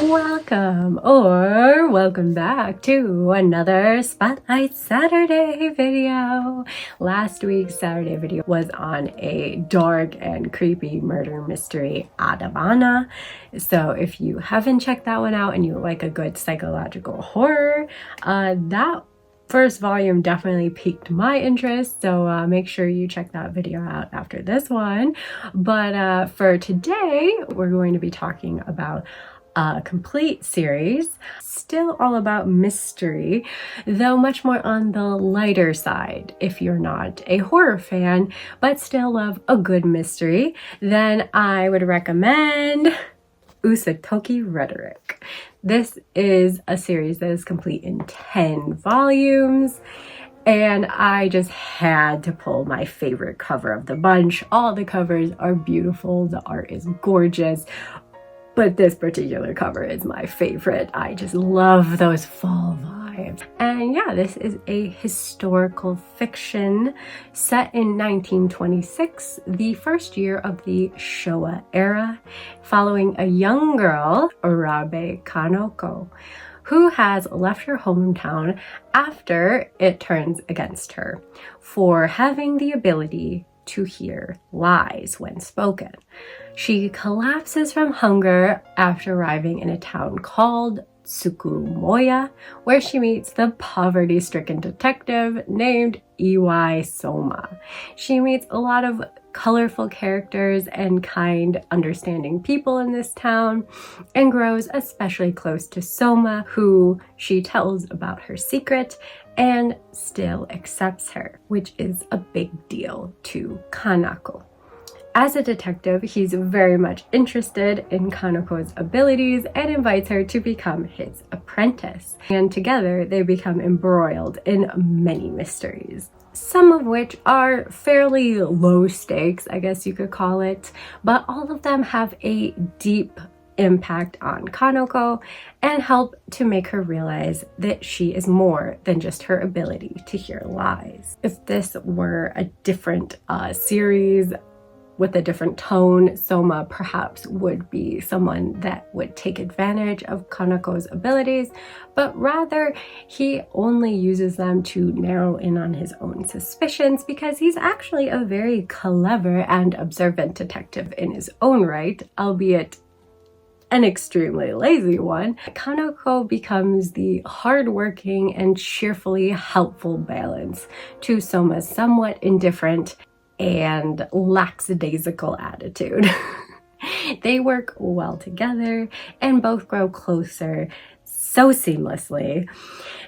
Welcome back to another Spotlight Saturday video. Last week's Saturday video was on a dark and creepy murder mystery, Adavana. So if you haven't checked that one out and you like a good psychological horror, that first volume definitely piqued my interest, so make sure you check that video out after this one. But for today, we're going to be talking about a complete series, still all about mystery, though much more on the lighter side. If you're not a horror fan, but still love a good mystery, then I would recommend Usotoki Rhetoric. This is a series that is complete in 10 volumes, and I just had to pull my favorite cover of the bunch. All the covers are beautiful, the art is gorgeous, but this particular cover is my favorite. I just love those fall vibes. And yeah, this is a historical fiction set in 1926, the first year of the Showa era, following a young girl, Urabe Kanoko, who has left her hometown after it turns against her for having the ability to hear lies when spoken. She collapses from hunger after arriving in a town called Tsukumoya, where she meets the poverty-stricken detective named Iwai Soma. She meets a lot of colorful characters and kind, understanding people in this town, and grows especially close to Soma, who she tells about her secret and still accepts her, which is a big deal to Kanako. As a detective, he's very much interested in Kanoko's abilities and invites her to become his apprentice. And together, they become embroiled in many mysteries, some of which are fairly low stakes, I guess you could call it, but all of them have a deep impact on Kanoko and help to make her realize that she is more than just her ability to hear lies. If this were a different series with a different tone, Soma perhaps would be someone that would take advantage of Kanoko's abilities, but rather he only uses them to narrow in on his own suspicions because he's actually a very clever and observant detective in his own right, albeit an extremely lazy one. Kanoko becomes the hardworking and cheerfully helpful balance to Soma's somewhat indifferent and lackadaisical attitude. They work well together and both grow closer so seamlessly.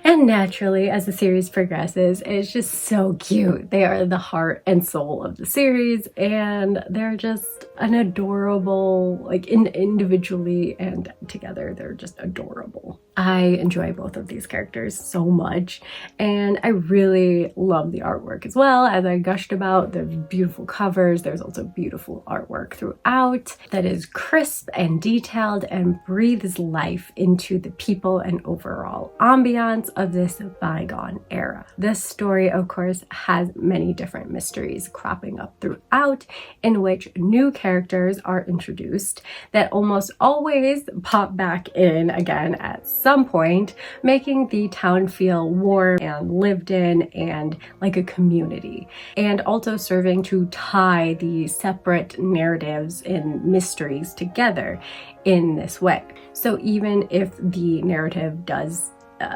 And naturally, as the series progresses, it's just so cute. They are the heart and soul of the series, and they're just an adorable, like individually and together, they're just adorable. I enjoy both of these characters so much, and I really love the artwork as well. As I gushed about, there's beautiful covers. There's also beautiful artwork throughout that is crisp and detailed and breathes life into the people and overall ambiance of this bygone era. This story, of course, has many different mysteries cropping up throughout, in which new characters are introduced that almost always pop back in again at some point, making the town feel warm and lived in and like a community, and also serving to tie the separate narratives and mysteries together in this way. So even if the narrative does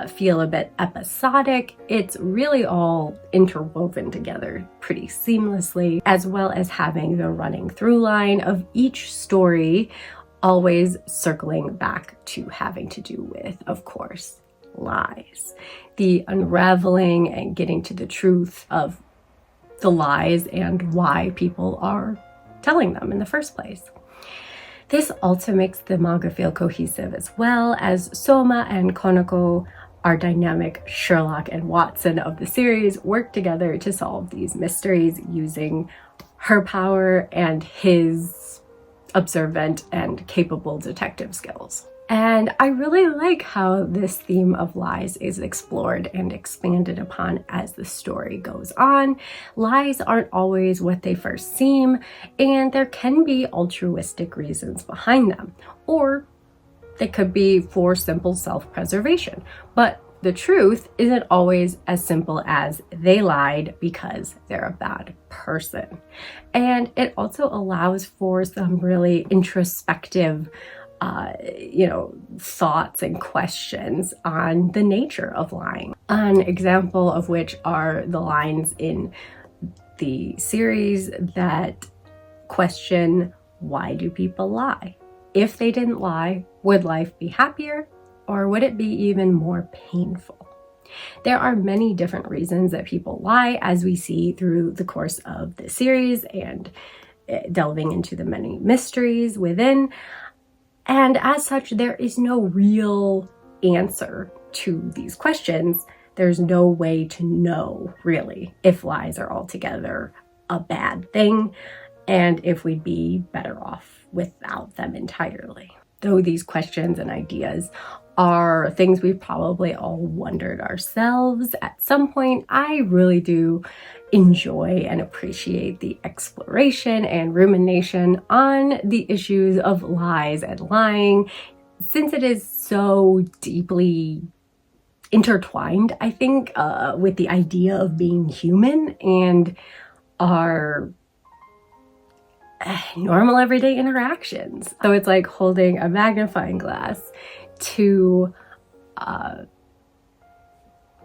feel a bit episodic, it's really all interwoven together pretty seamlessly, as well as having the running through line of each story always circling back to having to do with, of course, lies. The unraveling and getting to the truth of the lies and why people are telling them in the first place. This also makes the manga feel cohesive, as well as Soma and Konoko, our dynamic Sherlock and Watson of the series, work together to solve these mysteries using her power and his observant and capable detective skills. And I really like how this theme of lies is explored and expanded upon as the story goes on. Lies aren't always what they first seem, and there can be altruistic reasons behind them, or They could be for simple self-preservation, but the truth isn't always as simple as they lied because they're a bad person. And it also allows for some really introspective thoughts and questions on the nature of lying. An example of which are the lines in the series that question, why do people lie? If they didn't lie, would life be happier, or would it be even more painful? There are many different reasons that people lie, as we see through the course of the series and delving into the many mysteries within. And as such, there is no real answer to these questions. There's no way to know, really, if lies are altogether a bad thing and if we'd be better off without them entirely. Though these questions and ideas are things we've probably all wondered ourselves at some point, I really do enjoy and appreciate the exploration and rumination on the issues of lies and lying, since it is so deeply intertwined, I think, with the idea of being human and our normal everyday interactions. So it's like holding a magnifying glass to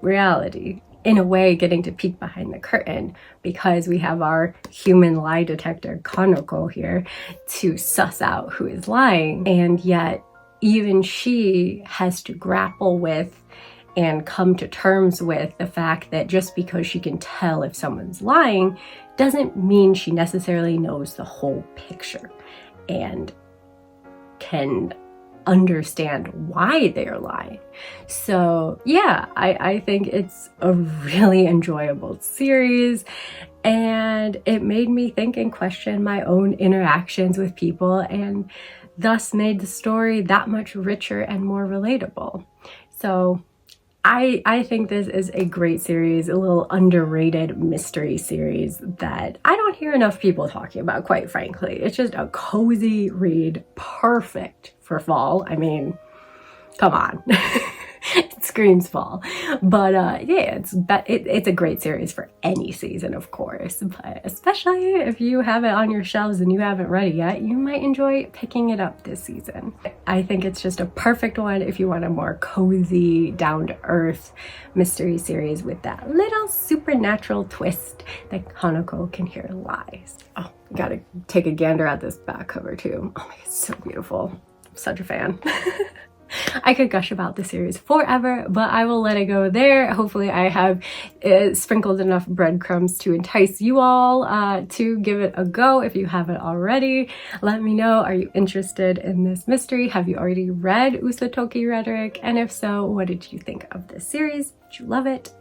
reality, in a way getting to peek behind the curtain, because we have our human lie detector Kanoko here to suss out who is lying. And yet even she has to grapple with and come to terms with the fact that just because she can tell if someone's lying doesn't mean she necessarily knows the whole picture and can understand why they're lying. So yeah, I think it's a really enjoyable series, and it made me think and question my own interactions with people, and thus made the story that much richer and more relatable. So I think this is a great series, a little underrated mystery series that I don't hear enough people talking about, quite frankly. It's just a cozy read, perfect for fall. I mean, come on. It screams fall. But yeah, it's a great series for any season, of course. But especially if you have it on your shelves and you haven't read it yet, you might enjoy picking it up this season. I think it's just a perfect one if you want a more cozy, down-to-earth mystery series with that little supernatural twist that Hanako can hear lies. Oh, gotta take a gander at this back cover too. Oh my god, it's so beautiful. I'm such a fan. I could gush about the series forever, but I will let it go there. Hopefully I have sprinkled enough breadcrumbs to entice you all to give it a go if you haven't already. Let me know, are you interested in this mystery? Have you already read Usotoki Rhetoric? And if so, what did you think of this series? Did you love it?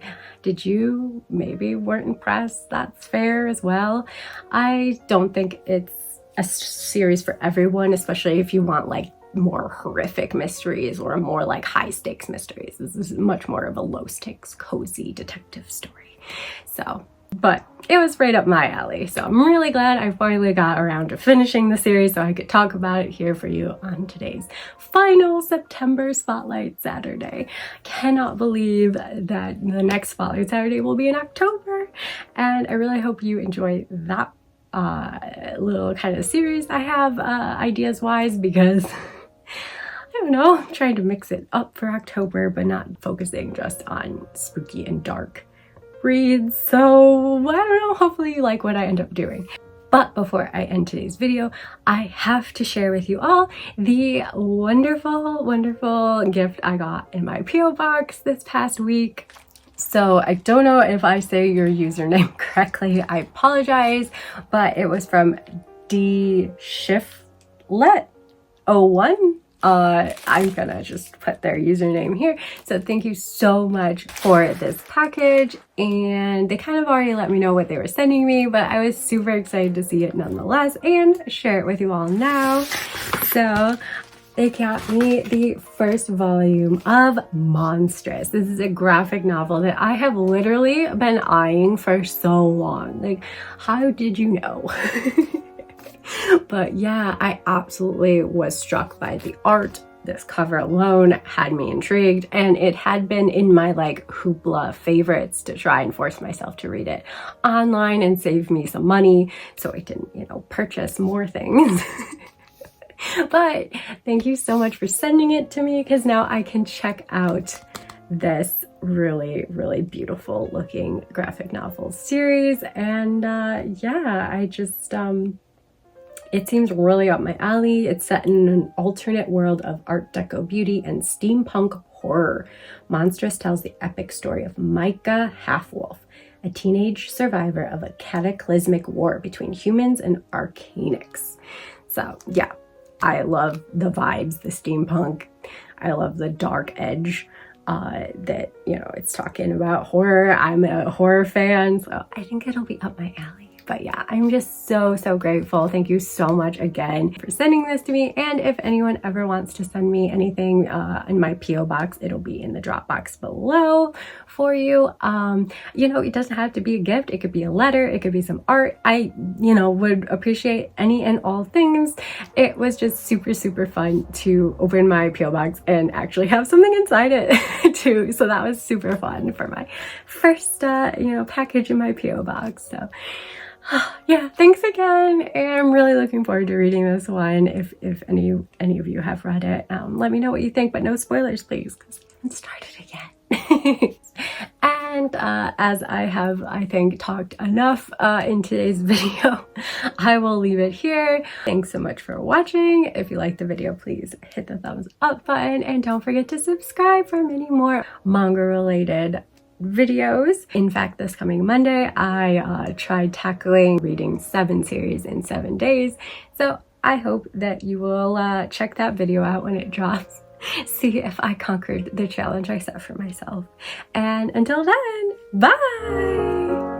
Did you maybe weren't impressed? That's fair as well. I don't think it's a series for everyone, especially if you want like more horrific mysteries or more like high stakes mysteries. This is much more of a low stakes, cozy detective story. So, but it was right up my alley. So I'm really glad I finally got around to finishing the series so I could talk about it here for you on today's final September Spotlight Saturday. Cannot believe that the next Spotlight Saturday will be in October. And I really hope you enjoy that little kind of series I have ideas wise, because I don't know, I'm trying to mix it up for October, but not focusing just on spooky and dark reads. So I don't know, hopefully you like what I end up doing. But before I end today's video, I have to share with you all the wonderful, wonderful gift I got in my P.O. box this past week. So I don't know if I say your username correctly, I apologize, but it was from DShiftlet01. I'm gonna just put their username here. So thank you so much for this package, and they kind of already let me know what they were sending me, but I was super excited to see it nonetheless and share it with you all now. So they got me the first volume of Monstrous. This is a graphic novel that I have literally been eyeing for so long. Like, how did you know? But yeah, I absolutely was struck by the art, this cover alone had me intrigued, and it had been in my like Hoopla favorites to try and force myself to read it online and save me some money so I didn't, you know, purchase more things. But thank you so much for sending it to me, because now I can check out this really, really beautiful looking graphic novel series. And yeah, I just it seems really up my alley. It's set in an alternate world of Art Deco beauty and steampunk horror. Monstrous tells the epic story of Micah Halfwolf, a teenage survivor of a cataclysmic war between humans and arcanics. So yeah, I love the vibes, the steampunk. I love the dark edge that, you know, it's talking about horror. I'm a horror fan, so I think it'll be up my alley. But yeah, I'm just so grateful. Thank you so much again for sending this to me. And if anyone ever wants to send me anything in my P.O. box, it'll be in the drop box below for you. You know, it doesn't have to be a gift. It could be a letter. It could be some art. I, you know, would appreciate any and all things. It was just super fun to open my P.O. box and actually have something inside it too. So that was super fun for my first, you know, package in my P.O. box. So yeah, thanks again. And I'm really looking forward to reading this one. If any of you have read it, let me know what you think, but no spoilers, please, because I haven't started again. And as I have, I think, talked enough in today's video, I will leave it here. Thanks so much for watching. If you liked the video, please hit the thumbs up button, and don't forget to subscribe for many more manga related videos. In fact, this coming Monday, I tried tackling reading 7 series in 7 days. So I hope that you will check that video out when it drops. See if I conquered the challenge I set for myself. And until then, bye!